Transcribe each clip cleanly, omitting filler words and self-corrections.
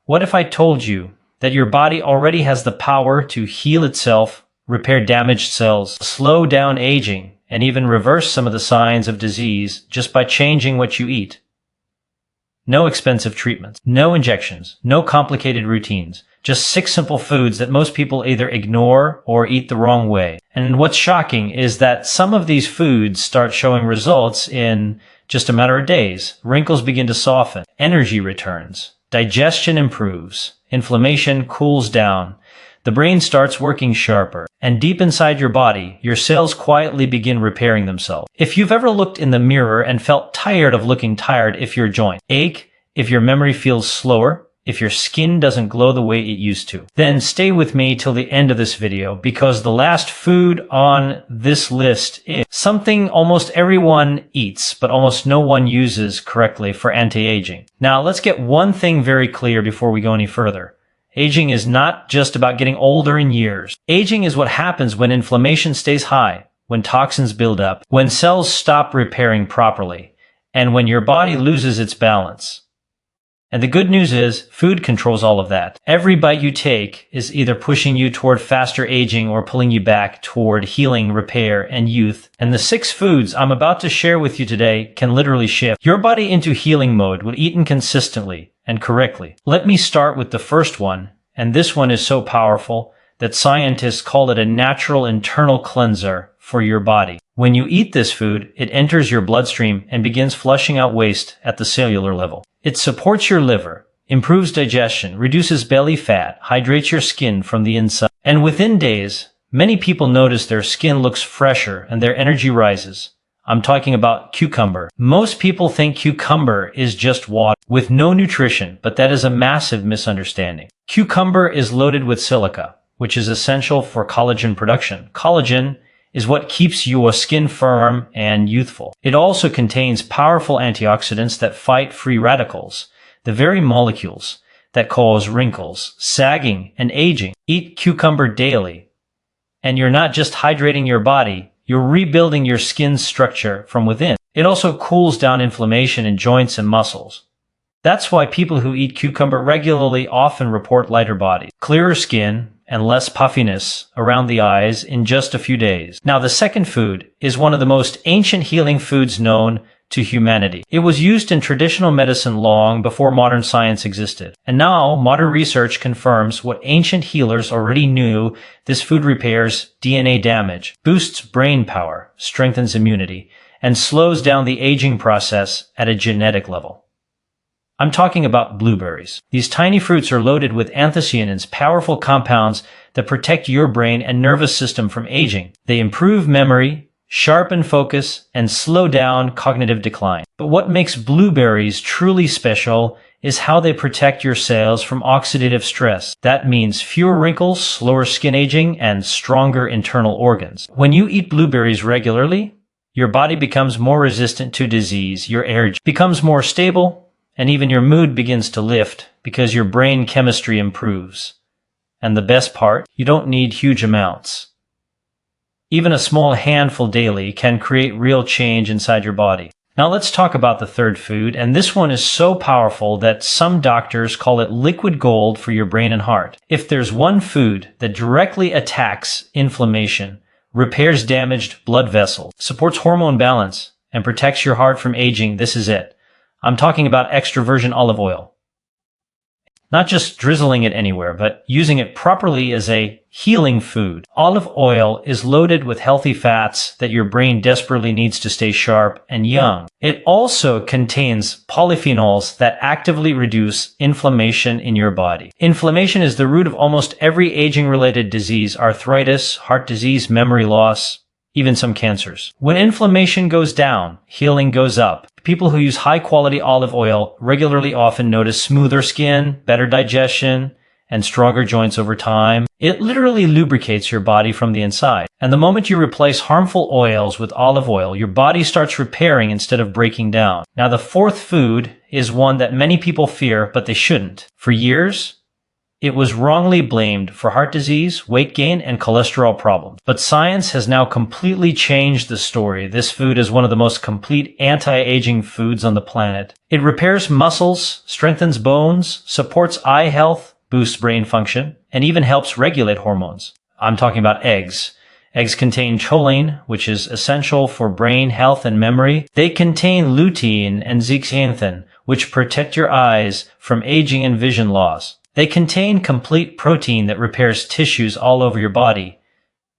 What if I told you that your body already has the power to heal itself, repair damaged cells, slow down aging, and even reverse some of the signs of disease just by changing what you eat? No expensive treatments, no injections, no complicated routines, just 6 simple foods that most people either ignore or eat the wrong way. And what's shocking is that some of these foods start showing results in just a matter of days. Wrinkles begin to soften, energy returns, digestion improves, inflammation cools down, the brain starts working sharper, and deep inside your body, your cells quietly begin repairing themselves. If you've ever looked in the mirror and felt tired of looking tired, if your joints ache, if your memory feels slower, if your skin doesn't glow the way it used to, then stay with me till the end of this video, because the last food on this list is something almost everyone eats, but almost no one uses correctly for anti-aging. Now, let's get one thing very clear before we go any further. Aging is not just about getting older in years. Aging is what happens when inflammation stays high, when toxins build up, when cells stop repairing properly, and when your body loses its balance. And the good news is, food controls all of that. Every bite you take is either pushing you toward faster aging or pulling you back toward healing, repair, and youth. And the 6 foods I'm about to share with you today can literally shift your body into healing mode when eaten consistently and correctly. Let me start with the first one, and this one is so powerful that scientists call it a natural internal cleanser for your body. When you eat this food, it enters your bloodstream and begins flushing out waste at the cellular level. It supports your liver, improves digestion, reduces belly fat, hydrates your skin from the inside. And within days, many people notice their skin looks fresher and their energy rises. I'm talking about cucumber. Most people think cucumber is just water with no nutrition, but that is a massive misunderstanding. Cucumber is loaded with silica, which is essential for collagen production. Collagen is what keeps your skin firm and youthful. It also contains powerful antioxidants that fight free radicals, the very molecules that cause wrinkles, sagging, and aging. Eat cucumber daily, and you're not just hydrating your body, you're rebuilding your skin's structure from within. It also cools down inflammation in joints and muscles. That's why people who eat cucumber regularly often report lighter bodies, clearer skin, and less puffiness around the eyes in just a few days. Now, the second food is one of the most ancient healing foods known to humanity. It was used in traditional medicine long before modern science existed. And now, modern research confirms what ancient healers already knew. This food repairs DNA damage, boosts brain power, strengthens immunity, and slows down the aging process at a genetic level. I'm talking about blueberries. These tiny fruits are loaded with anthocyanins, powerful compounds that protect your brain and nervous system from aging. They improve memory, sharpen focus, and slow down cognitive decline. But what makes blueberries truly special is how they protect your cells from oxidative stress. That means fewer wrinkles, slower skin aging, and stronger internal organs. When you eat blueberries regularly, your body becomes more resistant to disease, your energy becomes more stable, and even your mood begins to lift because your brain chemistry improves. And the best part, you don't need huge amounts. Even a small handful daily can create real change inside your body. Now let's talk about the third food, and this one is so powerful that some doctors call it liquid gold for your brain and heart. If there's one food that directly attacks inflammation, repairs damaged blood vessels, supports hormone balance, and protects your heart from aging, this is it. I'm talking about extra virgin olive oil. Not just drizzling it anywhere, but using it properly as a healing food. Olive oil is loaded with healthy fats that your brain desperately needs to stay sharp and young. It also contains polyphenols that actively reduce inflammation in your body. Inflammation is the root of almost every aging-related disease: arthritis, heart disease, memory loss, even some cancers. When inflammation goes down, healing goes up. People who use high-quality olive oil regularly often notice smoother skin, better digestion, and stronger joints over time. It literally lubricates your body from the inside. And the moment you replace harmful oils with olive oil, your body starts repairing instead of breaking down. Now, the fourth food is one that many people fear, but they shouldn't. For years, It was wrongly blamed for heart disease, weight gain, and cholesterol problems. But science has now completely changed the story. This food is one of the most complete anti-aging foods on the planet. It repairs muscles, strengthens bones, supports eye health, boosts brain function, and even helps regulate hormones. I'm talking about eggs. Eggs contain choline, which is essential for brain health and memory. They contain lutein and zeaxanthin, which protect your eyes from aging and vision loss. They contain complete protein that repairs tissues all over your body.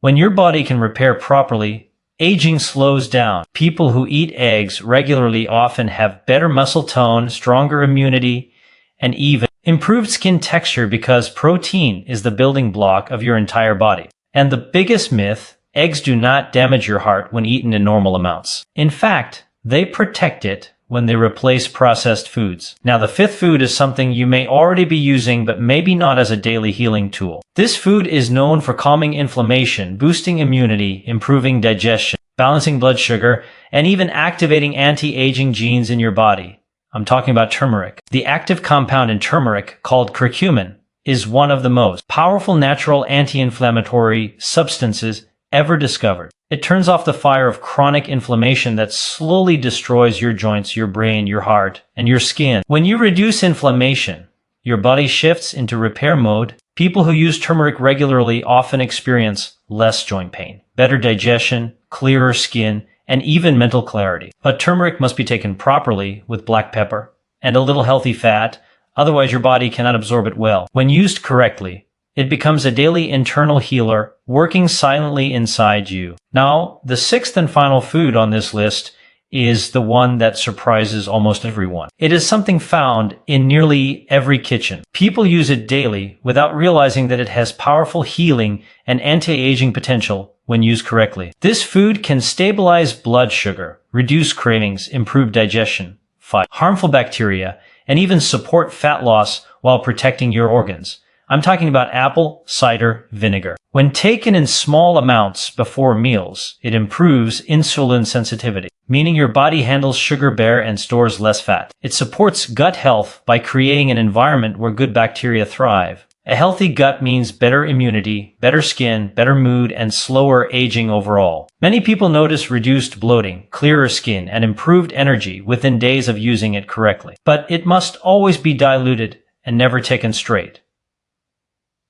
When your body can repair properly, aging slows down. People who eat eggs regularly often have better muscle tone, stronger immunity, and even improved skin texture because protein is the building block of your entire body. And the biggest myth, eggs do not damage your heart when eaten in normal amounts. In fact, they protect it when they replace processed foods. Now, the fifth food is something you may already be using, but maybe not as a daily healing tool. This food is known for calming inflammation, boosting immunity, improving digestion, balancing blood sugar, and even activating anti-aging genes in your body. I'm talking about turmeric. The active compound in turmeric, called curcumin, is one of the most powerful natural anti-inflammatory substances ever discovered. It turns off the fire of chronic inflammation that slowly destroys your joints, your brain, your heart, and your skin. When you reduce inflammation, your body shifts into repair mode. People who use turmeric regularly often experience less joint pain, better digestion, clearer skin, and even mental clarity. But turmeric must be taken properly with black pepper and a little healthy fat, otherwise your body cannot absorb it well. When used correctly, it becomes a daily internal healer, working silently inside you. Now, the sixth and final food on this list is the one that surprises almost everyone. It is something found in nearly every kitchen. People use it daily without realizing that it has powerful healing and anti-aging potential when used correctly. This food can stabilize blood sugar, reduce cravings, improve digestion, fight harmful bacteria, and even support fat loss while protecting your organs. I'm talking about apple cider vinegar. When taken in small amounts before meals, it improves insulin sensitivity, meaning your body handles sugar better and stores less fat. It supports gut health by creating an environment where good bacteria thrive. A healthy gut means better immunity, better skin, better mood, and slower aging overall. Many people notice reduced bloating, clearer skin, and improved energy within days of using it correctly. But it must always be diluted and never taken straight.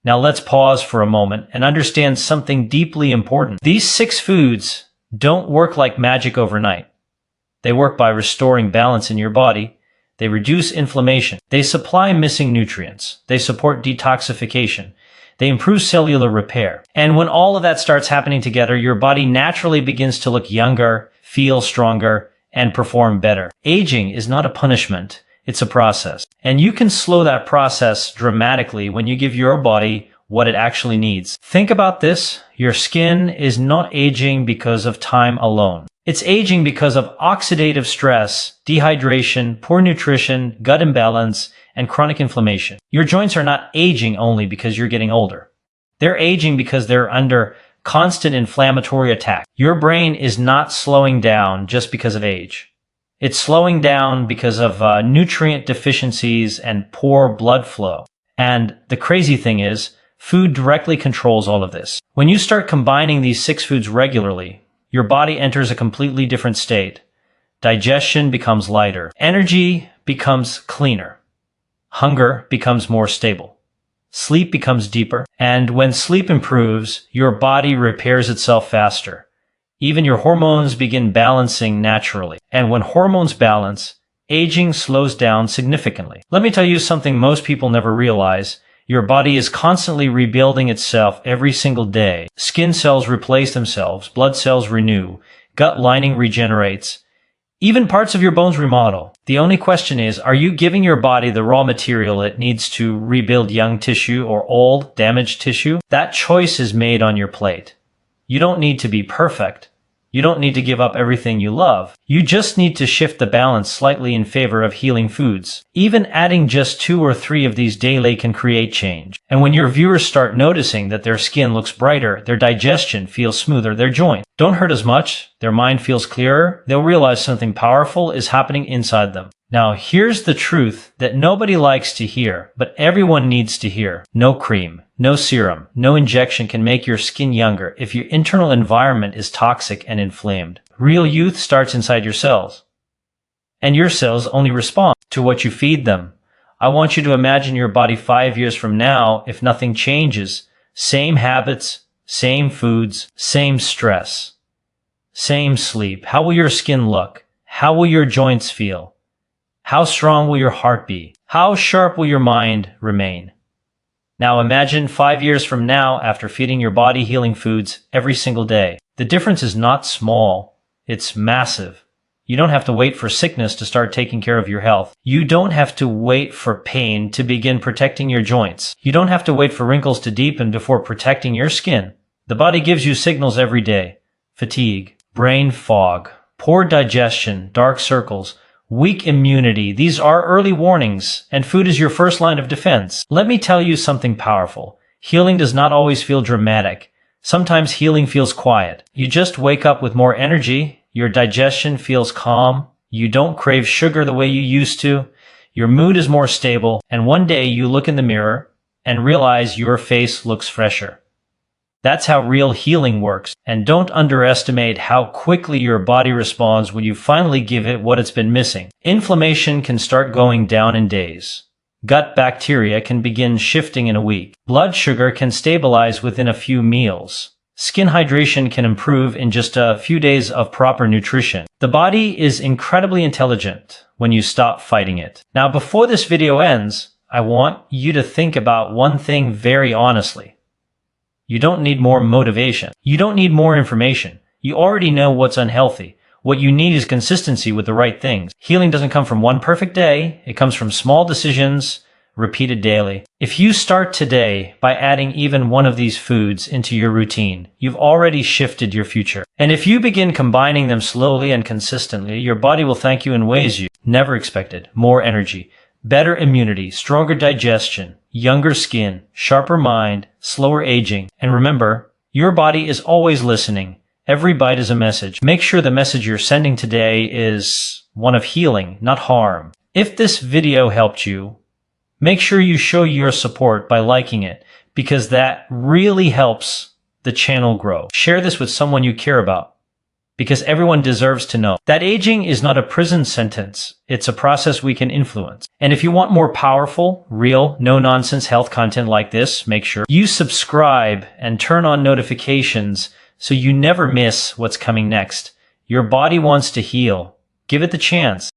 Now let's pause for a moment and understand something deeply important. These 6 foods don't work like magic overnight. They work by restoring balance in your body. They reduce inflammation. They supply missing nutrients. They support detoxification. They improve cellular repair. And when all of that starts happening together, your body naturally begins to look younger, feel stronger, and perform better. Aging is not a punishment. It's a process. And you can slow that process dramatically when you give your body what it actually needs. Think about this. Your skin is not aging because of time alone. It's aging because of oxidative stress, dehydration, poor nutrition, gut imbalance, and chronic inflammation. Your joints are not aging only because you're getting older. They're aging because they're under constant inflammatory attack. Your brain is not slowing down just because of age. It's slowing down because of nutrient deficiencies and poor blood flow. And the crazy thing is, food directly controls all of this. When you start combining these 6 foods regularly, your body enters a completely different state. Digestion becomes lighter. Energy becomes cleaner. Hunger becomes more stable. Sleep becomes deeper. And when sleep improves, your body repairs itself faster. Even your hormones begin balancing naturally. And when hormones balance, aging slows down significantly. Let me tell you something most people never realize. Your body is constantly rebuilding itself every single day. Skin cells replace themselves, blood cells renew, gut lining regenerates, even parts of your bones remodel. The only question is, are you giving your body the raw material it needs to rebuild young tissue or old, damaged tissue? That choice is made on your plate. You don't need to be perfect. You don't need to give up everything you love. You just need to shift the balance slightly in favor of healing foods. Even adding just 2 or 3 of these daily can create change. And when your viewers start noticing that their skin looks brighter, their digestion feels smoother, their joints don't hurt as much, their mind feels clearer, they'll realize something powerful is happening inside them. Now, here's the truth that nobody likes to hear, but everyone needs to hear. No cream, no serum, no injection can make your skin younger if your internal environment is toxic and inflamed. Real youth starts inside your cells, and your cells only respond to what you feed them. I want you to imagine your body 5 years from now if nothing changes. Same habits, same foods, same stress, same sleep. How will your skin look? How will your joints feel? How strong will your heart be? How sharp will your mind remain? Now imagine 5 years from now after feeding your body healing foods every single day. The difference is not small, it's massive. You don't have to wait for sickness to start taking care of your health. You don't have to wait for pain to begin protecting your joints. You don't have to wait for wrinkles to deepen before protecting your skin. The body gives you signals every day. Fatigue, brain fog, poor digestion, dark circles, weak immunity. These are early warnings, and food is your first line of defense. Let me tell you something powerful. Healing does not always feel dramatic. Sometimes healing feels quiet. You just wake up with more energy. Your digestion feels calm. You don't crave sugar the way you used to. Your mood is more stable. And one day you look in the mirror and realize your face looks fresher. That's how real healing works. And don't underestimate how quickly your body responds when you finally give it what it's been missing. Inflammation can start going down in days. Gut bacteria can begin shifting in a week. Blood sugar can stabilize within a few meals. Skin hydration can improve in just a few days of proper nutrition. The body is incredibly intelligent when you stop fighting it. Now, before this video ends, I want you to think about one thing very honestly. You don't need more motivation. You don't need more information. You already know what's unhealthy. What you need is consistency with the right things. Healing doesn't come from one perfect day. It comes from small decisions repeated daily. If you start today by adding even one of these foods into your routine, you've already shifted your future. And if you begin combining them slowly and consistently, your body will thank you in ways you never expected. More energy, better immunity, stronger digestion, younger skin, sharper mind, slower aging. And remember, your body is always listening. Every bite is a message. Make sure the message you're sending today is one of healing, not harm. If this video helped you, make sure you show your support by liking it, because that really helps the channel grow. Share this with someone you care about, because everyone deserves to know that aging is not a prison sentence. It's a process we can influence. And if you want more powerful, real, no-nonsense health content like this, make sure you subscribe and turn on notifications so you never miss what's coming next. Your body wants to heal. Give it the chance.